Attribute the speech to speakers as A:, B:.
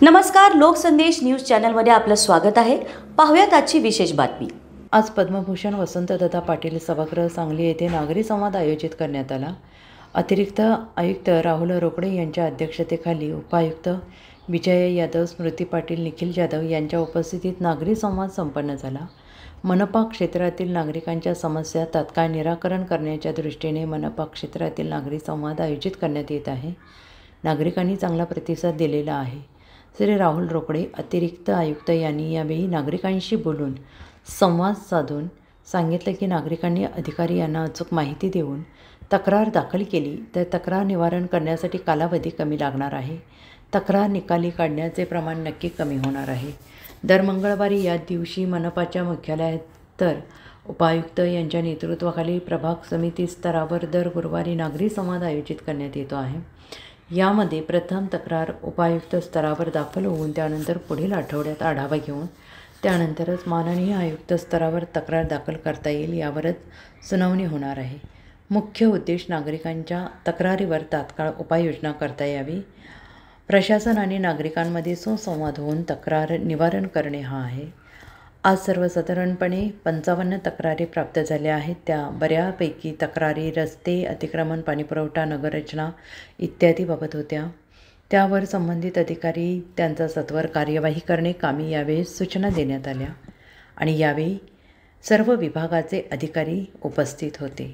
A: नमस्कार, लोकसंदेश न्यूज चॅनलमध्ये आपलं स्वागत आहे। पाहूयात आजची विशेष बातमी।
B: आज पद्मभूषण वसंतदादा पाटील सभागृह सांगली येथे नागरी संवाद आयोजित करण्यात आला। अतिरिक्त आयुक्त राहुल रोकडे यांच्या अध्यक्षतेखाली उपायुक्त विजय यादव, स्मृती पाटील, निखिल जाधव यांच्या उपस्थितीत नागरी संवाद संपन्न झाला। मनपा क्षेत्रातील नागरिकांच्या समस्या तात्काळ निराकरण करण्याच्या दृष्टीने मनपा क्षेत्रातील नागरी संवाद आयोजित करण्यात येत आहे। नागरिकांनी चांगला प्रतिसाद दिलेला आहे। श्री राहुल रोकडे अतिरिक्त आयुक्त यांनी यावेळी नागरिकांशी बोलून संवाद साधून सांगितले की नागरिकांनी अधिकारी यांना अचूक माहिती देऊन तक्रार दाखल केली तर तक्रार निवारण करण्यासाठी कालावधी कमी लागणार आहे। तक्रार निकाली काढण्याचे प्रमाण नक्की कमी होणार आहे। दर मंगळवारी या दिवशी मनपाच्या मुख्यालयात तर उपायुक्त यांच्या नेतृत्वाखाली प्रभाग समिती स्तरावर दर गुरुवारी नागरी संवाद आयोजित करण्यात येतो आहे। यामध्ये प्रथम तक्रार उपायुक्त स्तरावर दाखल होऊन त्यानंतर पुढील आठवड्यात आढावा घेऊन त्यानंतरच माननीय आयुक्त स्तरावर तक्रार दाखल करता येईल यावरच सुनावणी होणार आहे। मुख्य उद्देश नागरिकांच्या तक्रारीवर तात्काळ उपाययोजना करता यावी, प्रशासन आणि नागरिकांमध्ये सुसंवाद होऊन तक्रार निवारण करणे हा आहे। आज सर्वसाधारणपणे 55 तक्रारी प्राप्त झाल्या आहेत। त्या बऱ्यापैकी तक्रारी रस्ते, अतिक्रमण, पाणीपुरवठा, नगररचना इत्यादीबाबत होत्या। त्यावर संबंधित अधिकारी त्यांचा सत्वर कार्यवाही करणे कामी यावेळी सूचना देण्यात आल्या आणि यावेळी सर्व विभागाचे अधिकारी उपस्थित होते।